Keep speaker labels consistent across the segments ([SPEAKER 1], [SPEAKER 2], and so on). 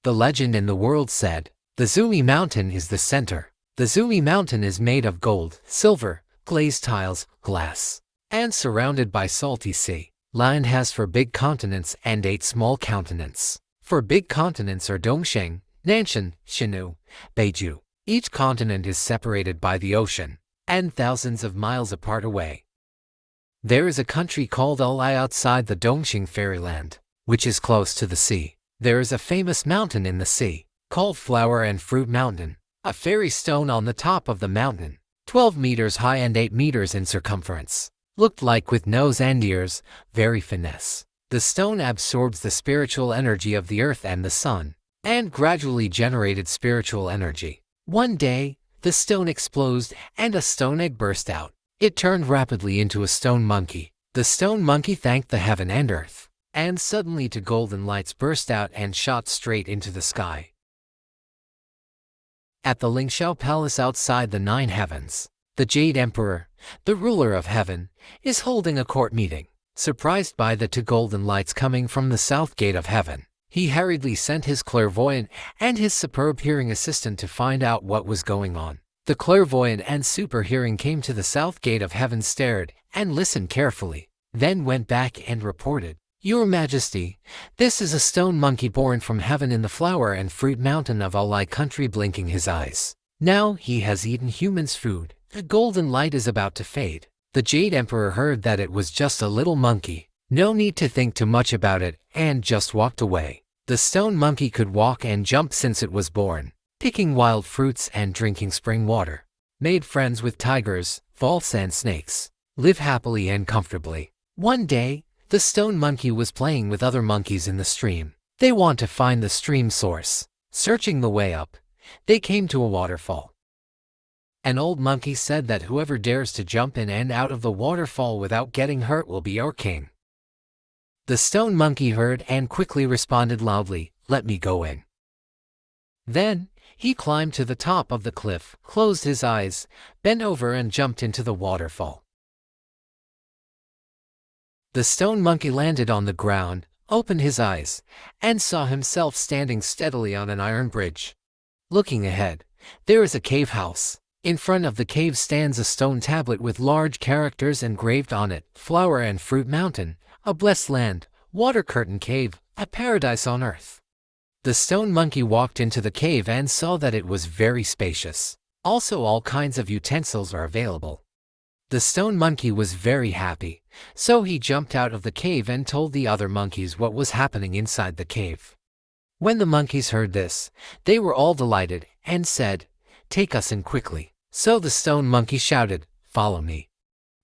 [SPEAKER 1] The legend in the world said, the Zuli Mountain is the center. The Zuli Mountain is made of gold, silver, glazed tiles, glass, and surrounded by salty sea. Land has 4 big continents and 8 small continents. 4 big continents are Dongsheng, Nanshan, Shinu, Beiju. Each continent is separated by the ocean, and thousands of miles apart away. There is a country called Ulai outside the Dongxing fairyland, which is close to the sea. There is a famous mountain in the sea, called Flower and Fruit Mountain. A fairy stone on the top of the mountain, 12 meters high and 8 meters in circumference, looked like with nose and ears, very finesse. The stone absorbs the spiritual energy of the earth and the sun, and gradually generated spiritual energy. One day, the stone exploded and a stone egg burst out. It turned rapidly into a stone monkey. The stone monkey thanked the heaven and earth, and suddenly 2 golden lights burst out and shot straight into the sky. At the Lingxiao Palace outside the 9 heavens, the Jade Emperor, the ruler of heaven, is holding a court meeting. Surprised by the 2 golden lights coming from the south gate of heaven, he hurriedly sent his clairvoyant and his superb hearing assistant to find out what was going on. The clairvoyant and super hearing came to the south gate of heaven, stared, and listened carefully, then went back and reported, Your Majesty, this is a stone monkey born from heaven in the Flower and Fruit Mountain of Ulai country, blinking his eyes. Now he has eaten humans' food. The golden light is about to fade. The Jade Emperor heard that it was just a little monkey. No need to think too much about it, and just walked away. The stone monkey could walk and jump since it was born, picking wild fruits and drinking spring water. Made friends with tigers, wolves and snakes. Live happily and comfortably. One day, the stone monkey was playing with other monkeys in the stream. They want to find the stream source. Searching the way up, they came to a waterfall. An old monkey said that whoever dares to jump in and out of the waterfall without getting hurt will be our king. The stone monkey heard and quickly responded loudly, Let me go in. Then, he climbed to the top of the cliff, closed his eyes, bent over and jumped into the waterfall. The stone monkey landed on the ground, opened his eyes, and saw himself standing steadily on an iron bridge. Looking ahead, there is a cave house. In front of the cave stands a stone tablet with large characters engraved on it, Flower and Fruit Mountain, a blessed land, water curtain cave, a paradise on earth. The stone monkey walked into the cave and saw that it was very spacious. Also, all kinds of utensils are available. The stone monkey was very happy, so he jumped out of the cave and told the other monkeys what was happening inside the cave. When the monkeys heard this, they were all delighted and said, Take us in quickly. So the stone monkey shouted, Follow me,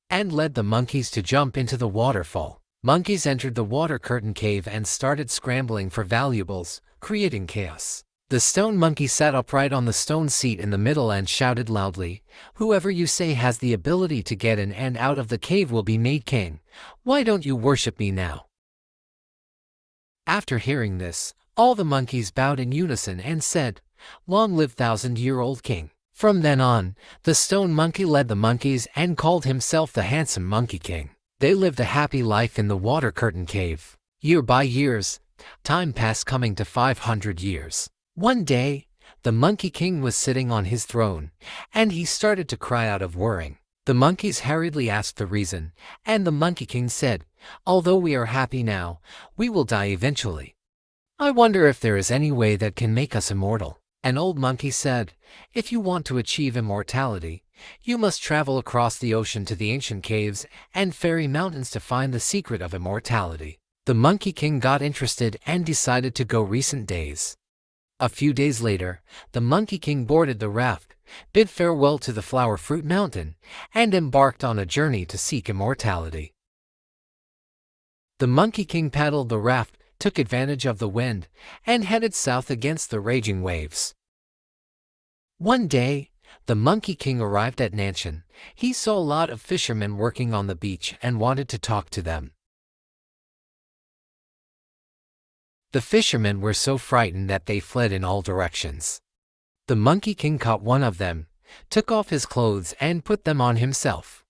[SPEAKER 1] and led the monkeys to jump into the waterfall. Monkeys entered the water curtain cave and started scrambling for valuables, creating chaos. The stone monkey sat upright on the stone seat in the middle and shouted loudly, Whoever you say has the ability to get in and out of the cave will be made king. Why don't you worship me now? After hearing this, all the monkeys bowed in unison and said, Long live 1,000-year-old king. From then on, the stone monkey led the monkeys and called himself the handsome Monkey King. They lived a happy life in the water curtain cave. Year by years, time passed, coming to 500 years. One day, the Monkey King was sitting on his throne, and he started to cry out of worrying. The monkeys hurriedly asked the reason, and the Monkey King said, Although we are happy now, we will die eventually. I wonder if there is any way that can make us immortal. An old monkey said, If you want to achieve immortality, you must travel across the ocean to the ancient caves and fairy mountains to find the secret of immortality. The Monkey King got interested and decided to go recent days. A few days later, the Monkey King boarded the raft, bid farewell to the Flower Fruit Mountain, and embarked on a journey to seek immortality. The Monkey King paddled the raft, took advantage of the wind, and headed south against the raging waves. One day, the Monkey King arrived at Nanshan. He saw a lot of fishermen working on the beach and wanted to talk to them. The fishermen were so frightened that they fled in all directions. The Monkey King caught one of them, took off his clothes and put them on himself.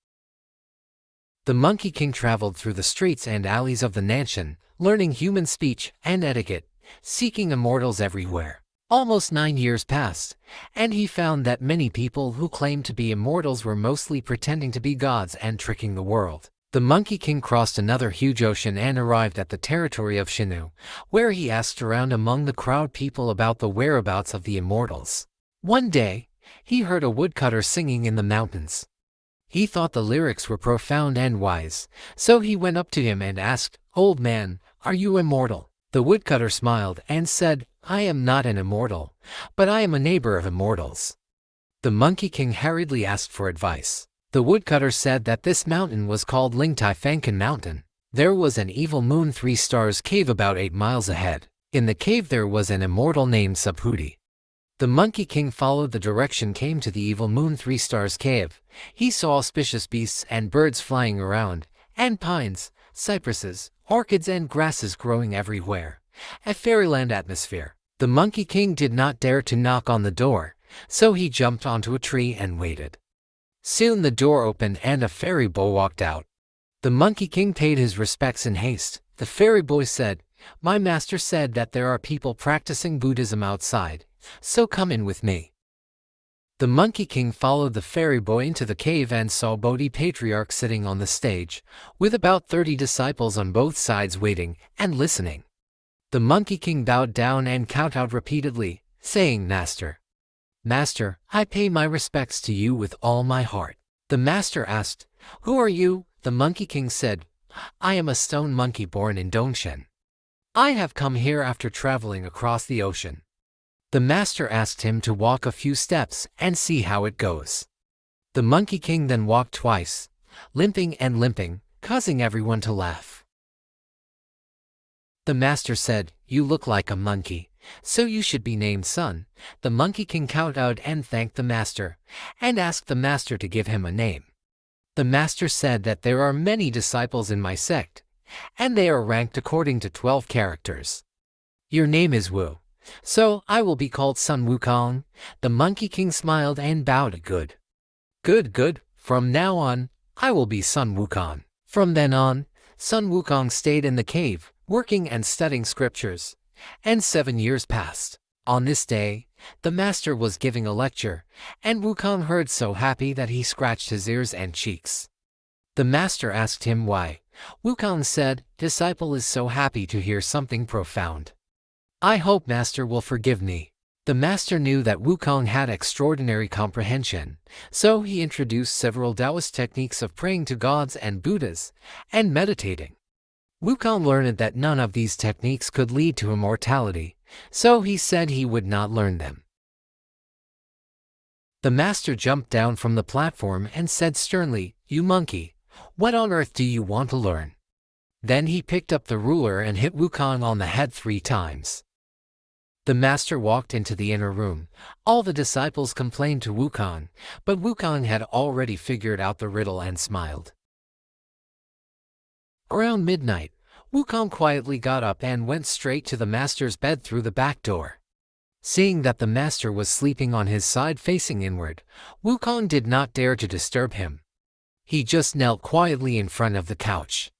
[SPEAKER 1] The Monkey King traveled through the streets and alleys of the Nanshan, learning human speech and etiquette. seeking immortals everywhere. Almost 9 years passed, and he found that many people who claimed to be immortals were mostly pretending to be gods and tricking the world. The Monkey King crossed another huge ocean and arrived at the territory of Shinu, where he asked around among the crowd people about the whereabouts of the immortals. One day, he heard a woodcutter singing in the mountains. He thought the lyrics were profound and wise, so he went up to him and asked, "Old man, are you immortal?" The woodcutter smiled and said, "I am not an immortal, but I am a neighbor of immortals." The Monkey King hurriedly asked for advice. The woodcutter said that this mountain was called Lingtai Fankin Mountain. There was an evil moon 3 stars cave about 8 miles ahead. In the cave there was an immortal named Subhuti. The Monkey King followed the direction came to the evil moon 3 stars cave. He saw auspicious beasts and birds flying around, and pines, cypresses, orchids and grasses growing everywhere. A fairyland atmosphere. The Monkey King did not dare to knock on the door, so he jumped onto a tree and waited. Soon the door opened and a fairy boy walked out. The Monkey King paid his respects in haste. The fairy boy said, "My master said that there are people practicing Buddhism outside, so come in with me." The Monkey King followed the fairy boy into the cave and saw Bodhi Patriarch sitting on the stage, with about 30 disciples on both sides waiting and listening. The Monkey King bowed down and kowtowed repeatedly, saying, "Master, Master, I pay my respects to you with all my heart." The master asked, "Who are you?" The Monkey King said, "I am a stone monkey born in Dongshen. I have come here after traveling across the ocean." The master asked him to walk a few steps and see how it goes. The Monkey King then walked twice, limping and limping, causing everyone to laugh. The master said, "You look like a monkey, so you should be named Sun." The Monkey King kowtowed and thanked the master, and asked the master to give him a name. The master said that there are many disciples in my sect, and they are ranked according to 12 characters. Your name is Wu, so I will be called Sun Wukong. The Monkey King smiled and bowed. Good. Good. From now on, I will be Sun Wukong. From then on, Sun Wukong stayed in the cave, working and studying scriptures, and 7 years passed. On this day, the master was giving a lecture, and Wukong heard so happy that he scratched his ears and cheeks. The master asked him why. Wukong said, "Disciple is so happy to hear something profound. I hope master will forgive me." The master knew that Wukong had extraordinary comprehension, so he introduced several Taoist techniques of praying to gods and Buddhas, and meditating. Wukong learned that none of these techniques could lead to immortality, so he said he would not learn them. The master jumped down from the platform and said sternly, "You monkey, what on earth do you want to learn?" Then he picked up the ruler and hit Wukong on the head 3 times. The master walked into the inner room. All the disciples complained to Wukong, but Wukong had already figured out the riddle and smiled. Around midnight, Wukong quietly got up and went straight to the master's bed through the back door. Seeing that the master was sleeping on his side facing inward, Wukong did not dare to disturb him. He just knelt quietly in front of the couch.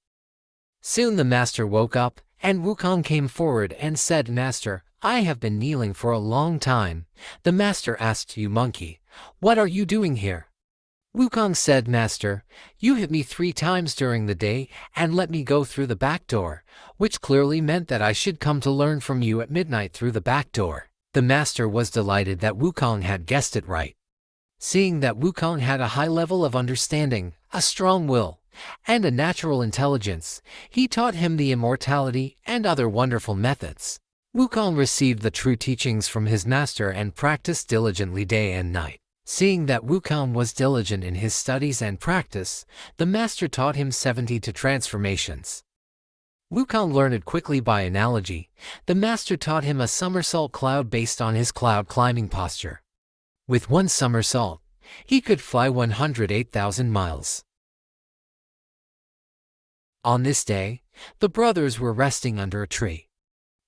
[SPEAKER 1] Soon the master woke up, and Wukong came forward and said, "Master, I have been kneeling for a long time." The master asked, "You monkey, what are you doing here?" Wukong said, "Master, you hit me 3 times during the day and let me go through the back door, which clearly meant that I should come to learn from you at midnight through the back door." The master was delighted that Wukong had guessed it right. Seeing that Wukong had a high level of understanding, a strong will, and a natural intelligence, he taught him the immortality and other wonderful methods. Wukong received the true teachings from his master and practiced diligently day and night. Seeing that Wukong was diligent in his studies and practice, the master taught him 72 transformations. Wukong learned quickly by analogy. The master taught him a somersault cloud based on his cloud climbing posture. With 1 somersault, he could fly 108,000 miles. On this day, the brothers were resting under a tree.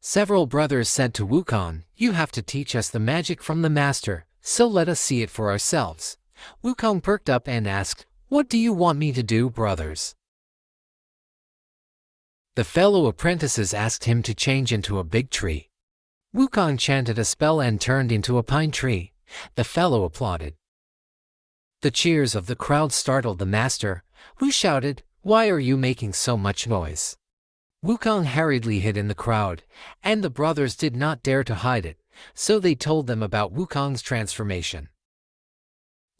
[SPEAKER 1] Several brothers said to Wukong, "You have to teach us the magic from the master, so let us see it for ourselves." Wukong perked up and asked, "What do you want me to do, brothers?" The fellow apprentices asked him to change into a big tree. Wukong chanted a spell and turned into a pine tree. The fellow applauded. The cheers of the crowd startled the master, who shouted, "Why are you making so much noise?" Wukong hurriedly hid in the crowd, and the brothers did not dare to hide it, so they told them about Wukong's transformation.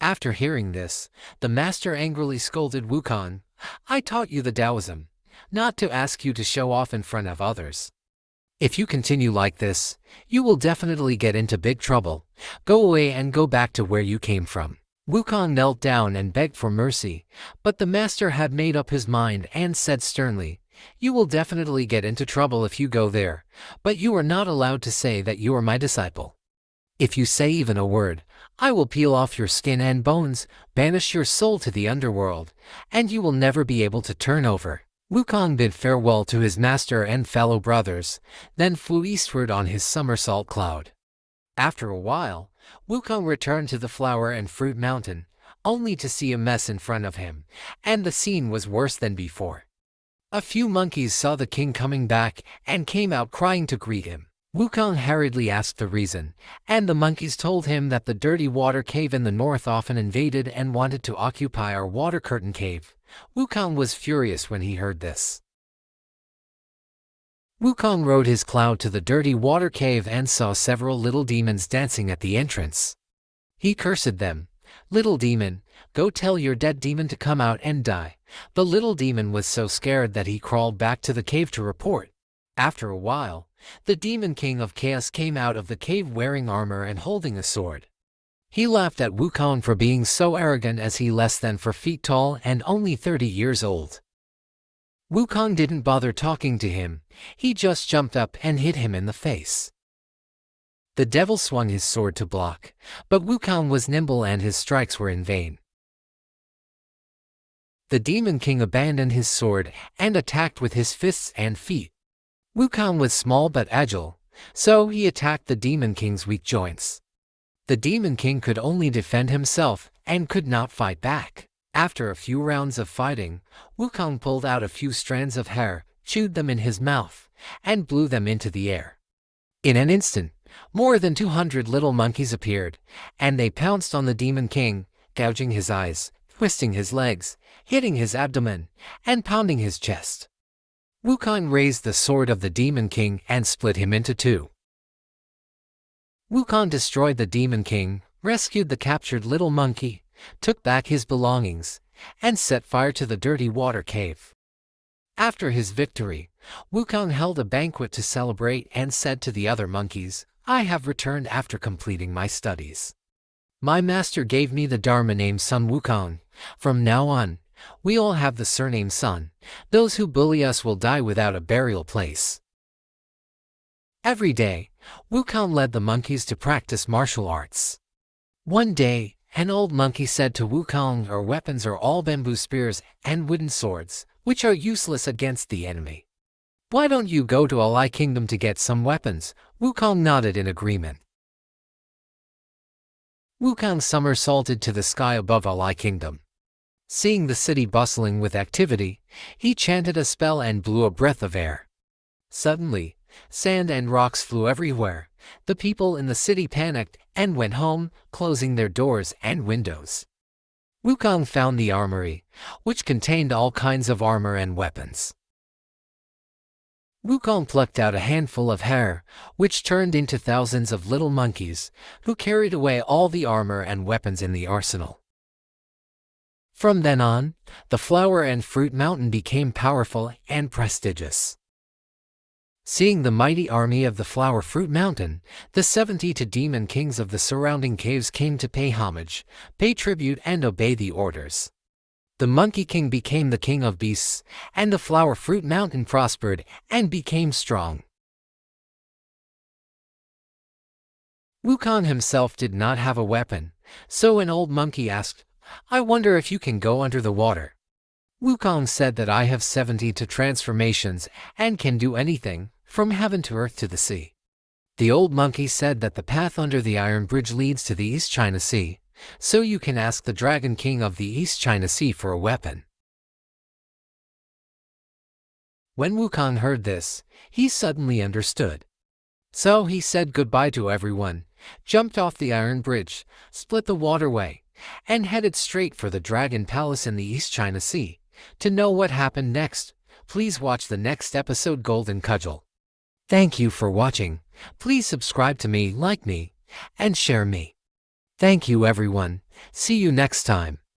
[SPEAKER 1] After hearing this, the master angrily scolded Wukong, "I taught you the Taoism, not to ask you to show off in front of others. If you continue like this, you will definitely get into big trouble. Go away and go back to where you came from." Wukong knelt down and begged for mercy, but the master had made up his mind and said sternly, "You will definitely get into trouble if you go there, but you are not allowed to say that you are my disciple. If you say even a word, I will peel off your skin and bones, banish your soul to the underworld, and you will never be able to turn over." Wukong bid farewell to his master and fellow brothers, then flew eastward on his somersault cloud. After a while, Wukong returned to the flower and fruit mountain, only to see a mess in front of him, and the scene was worse than before. A few monkeys saw the king coming back and came out crying to greet him. Wukong hurriedly asked the reason, and the monkeys told him that the dirty water cave in the north often invaded and wanted to occupy our water curtain cave. Wukong was furious when he heard this. Wukong rode his cloud to the dirty water cave and saw several little demons dancing at the entrance. He cursed them, "Little demon, go tell your dead demon to come out and die." The little demon was so scared that he crawled back to the cave to report. After a while, the demon king of chaos came out of the cave wearing armor and holding a sword. He laughed at Wukong for being so arrogant as he less than 4 feet tall and only 30 years old. Wukong didn't bother talking to him, he just jumped up and hit him in the face. The devil swung his sword to block, but Wukong was nimble and his strikes were in vain. The demon king abandoned his sword and attacked with his fists and feet. Wukong was small but agile, so he attacked the demon king's weak joints. The demon king could only defend himself and could not fight back. After a few rounds of fighting, Wukong pulled out a few strands of hair, chewed them in his mouth, and blew them into the air. In an instant, more than 200 little monkeys appeared, and they pounced on the demon king, gouging his eyes, twisting his legs, hitting his abdomen, and pounding his chest. Wukong raised the sword of the demon king and split him into two. Wukong destroyed the demon king, rescued the captured little monkey, took back his belongings, and set fire to the dirty water cave. After his victory, Wukong held a banquet to celebrate and said to the other monkeys, "I have returned after completing my studies. My master gave me the Dharma name Sun Wukong. From now on, we all have the surname Sun. Those who bully us will die without a burial place." Every day, Wukong led the monkeys to practice martial arts. One day, an old monkey said to Wukong, "Our weapons are all bamboo spears and wooden swords, which are useless against the enemy. Why don't you go to Alai Kingdom to get some weapons?" Wukong nodded in agreement. Wukong somersaulted to the sky above Alai Kingdom. Seeing the city bustling with activity, he chanted a spell and blew a breath of air. Suddenly, sand and rocks flew everywhere. The people in the city panicked and went home, closing their doors and windows. Wukong found the armory, which contained all kinds of armor and weapons. Wukong plucked out a handful of hair, which turned into thousands of little monkeys, who carried away all the armor and weapons in the arsenal. From then on, the flower and fruit mountain became powerful and prestigious. Seeing the mighty army of the flower fruit mountain, the 72 demon kings of the surrounding caves came to pay homage, pay tribute and obey the orders. The monkey king became the king of beasts, and the flower fruit mountain prospered and became strong. Wukong himself did not have a weapon, so an old monkey asked, "I wonder if you can go under the water." Wukong said that I have 72 transformations and can do anything, from heaven to earth to the sea. The old monkey said that the path under the iron bridge leads to the East China Sea, so you can ask the Dragon King of the East China Sea for a weapon. When Wukong heard this, he suddenly understood. So he said goodbye to everyone, jumped off the iron bridge, split the waterway, and headed straight for the Dragon Palace in the East China Sea. To know what happened next, please watch the next episode Golden Cudgel. Thank you for watching. Please subscribe to me, like me, and share me. Thank you everyone. See you next time.